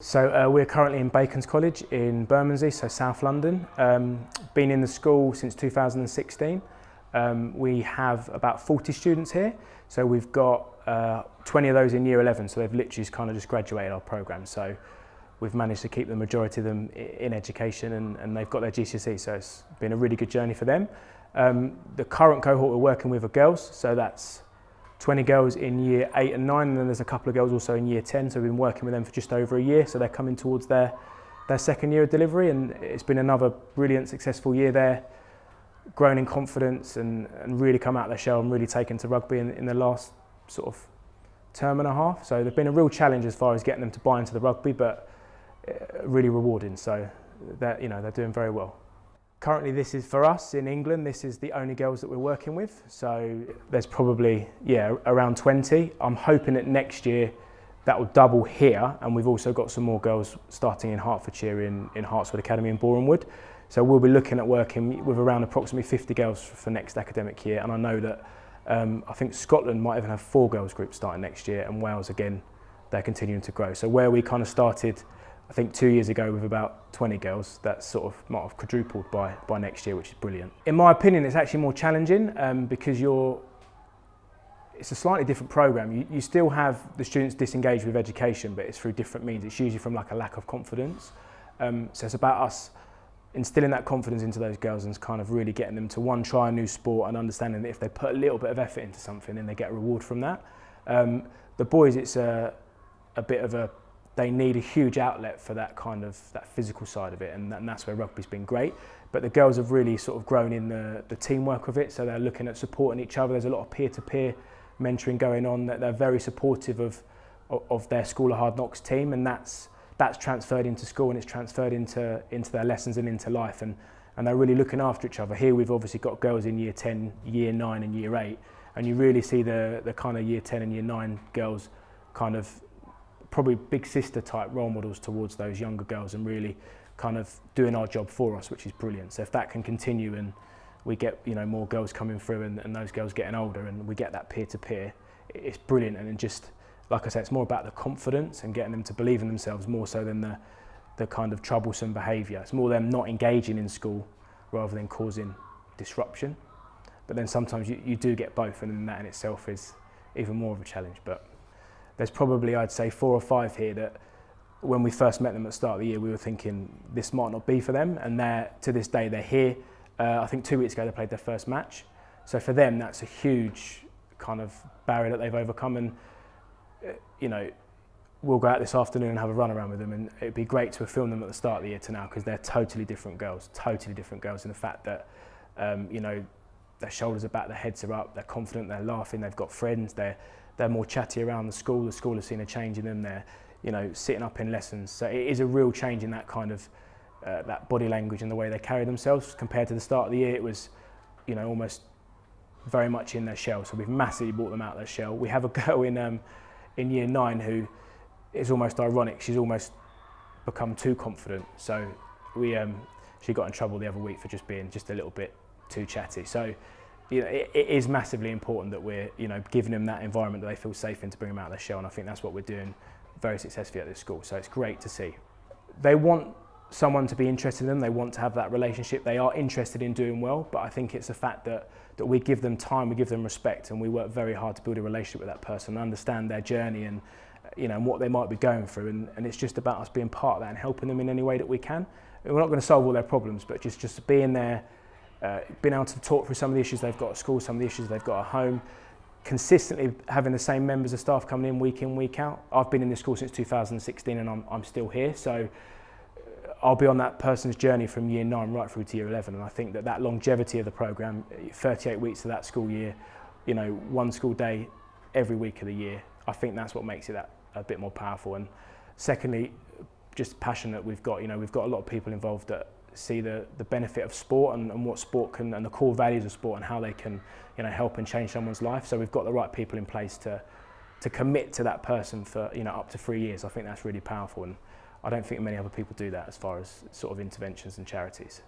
So we're currently in Bacon's College in Bermondsey, so South London. Been in the school since 2016. We have about 40 students here. So we've got 20 of those in year 11, so they've literally kind of just graduated our programme. So we've managed to keep the majority of them in education and they've got their GCSE, so it's been a really good journey for them. The current cohort we're working with are girls, so that's 20 girls in year 8 and 9, and then there's a couple of girls also in year 10, so we've been working with them for just over a year, so they're coming towards their second year of delivery, and it's been another brilliant, successful year there, grown in confidence and really come out of their shell and really taken to rugby in the last sort of term and a half. So they've been a real challenge as far as getting them to buy into the rugby, but really rewarding, so they're doing very well. Currently, this is for us in England, this is the only girls that we're working with. So there's probably, around 20. I'm hoping that next year that will double here. And we've also got some more girls starting in Hertfordshire in Hartswood Academy in Borehamwood. So we'll be looking at working with around approximately 50 girls for next academic year. And I know that I think Scotland might even have 4 girls groups starting next year, and Wales again, they're continuing to grow. So where we kind of started, I think 2 years ago with about 20 girls, that sort of might have quadrupled by next year, which is brilliant. In my opinion, it's actually more challenging because it's a slightly different programme. You still have the students disengaged with education, but it's through different means. It's usually from like a lack of confidence. So it's about us instilling that confidence into those girls and kind of really getting them to, one, try a new sport and understanding that if they put a little bit of effort into something, then they get a reward from that. The boys, it's a bit of they need a huge outlet for that physical side of it, and that's where rugby's been great. But the girls have really sort of grown in the teamwork of it, so they're looking at supporting each other. There's a lot of peer-to-peer mentoring going on, that they're very supportive of their School of Hard Knocks team, and that's transferred into school and it's transferred into their lessons and into life, and they're really looking after each other. Here we've obviously got girls in year 10, year 9 and year 8, and you really see the kind of year 10 and year 9 girls kind of probably big sister type role models towards those younger girls and really kind of doing our job for us, which is brilliant. So if that can continue and we get more girls coming through and those girls getting older and we get that peer-to-peer, it's brilliant. And just like I said, it's more about the confidence and getting them to believe in themselves more so than the kind of troublesome behaviour. It's more them not engaging in school rather than causing disruption. But then sometimes you do get both, and then that in itself is even more of a challenge. But there's probably, I'd say, 4 or 5 here that when we first met them at the start of the year, we were thinking this might not be for them, and to this day they're here. I think 2 weeks ago they played their first match. So for them, that's a huge kind of barrier that they've overcome, and we'll go out this afternoon and have a run around with them, and it'd be great to have filmed them at the start of the year to now, because they're totally different girls in the fact that their shoulders are back, their heads are up, they're confident, they're laughing, they've got friends, they're more chatty around the school has seen a change in them, they're sitting up in lessons. So it is a real change in that kind of that body language and the way they carry themselves compared to the start of the year. It was almost very much in their shell, so we've massively brought them out of their shell. We have a girl in year 9 who is almost ironic, she's almost become too confident, so she got in trouble the other week for just being just a little bit too chatty. So it is massively important that we're giving them that environment that they feel safe in to bring them out of their shell, and I think that's what we're doing very successfully at this school. So it's great to see. They want someone to be interested in them, they want to have that relationship, they are interested in doing well, but I think it's the fact that we give them time, we give them respect, and we work very hard to build a relationship with that person and understand their journey and and what they might be going through, and it's just about us being part of that and helping them in any way that we can. We're not going to solve all their problems, but just being there, being able to talk through some of the issues they've got at school, some of the issues they've got at home, consistently having the same members of staff coming in, week out. I've been in this school since 2016 and I'm still here, so I'll be on that person's journey from year 9 right through to year 11, and I think that longevity of the programme, 38 weeks of that school year, 1 school day every week of the year, I think that's what makes it that a bit more powerful. And secondly, just passion that we've got. We've got a lot of people involved that see the benefit of sport and what sport can, and the core values of sport and how they can help and change someone's life. So we've got the right people in place to commit to that person for up to 3 years. I think that's really powerful, and I don't think many other people do that as far as sort of interventions and charities.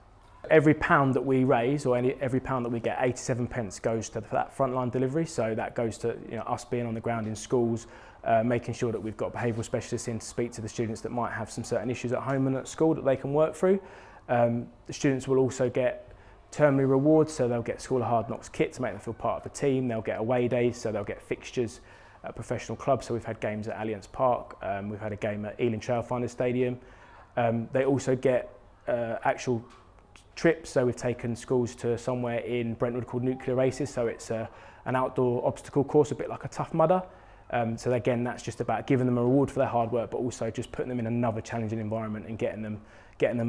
Every pound that we raise, or every pound that we get, 87 pence goes to that frontline delivery. So that goes to us being on the ground in schools, making sure that we've got behavioural specialists in to speak to the students that might have some certain issues at home and at school that they can work through. The students will also get termly rewards, so they'll get School of Hard Knocks kit to make them feel part of the team. They'll get away days, so they'll get fixtures at professional clubs. So we've had games at Allianz Park, we've had a game at Ealing Trailfinders Stadium. They also get actual trips, so we've taken schools to somewhere in Brentwood called Nuclear Races, so it's an outdoor obstacle course, a bit like a Tough Mudder. So again, that's just about giving them a reward for their hard work, but also just putting them in another challenging environment and getting them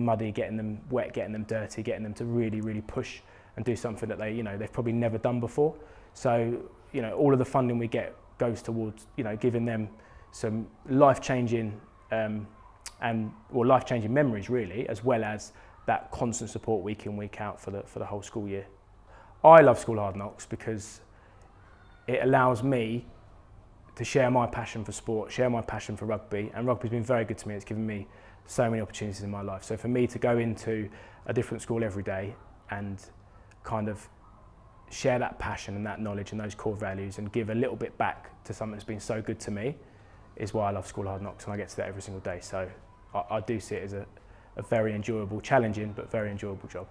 muddy, getting them wet, getting them dirty, getting them to really push and do something that they've probably never done before. So all of the funding we get goes towards giving them some life-changing life-changing memories, really, as well as that constant support week in, week out for the whole school year. I love School of Hard Knocks because it allows me to share my passion for sport, share my passion for rugby, and rugby's been very good to me. It's given me so many opportunities in my life. So for me to go into a different school every day and kind of share that passion and that knowledge and those core values and give a little bit back to something that's been so good to me is why I love School of Hard Knocks, and I get to that every single day. So I do see it as a very enjoyable, challenging, but very enjoyable job.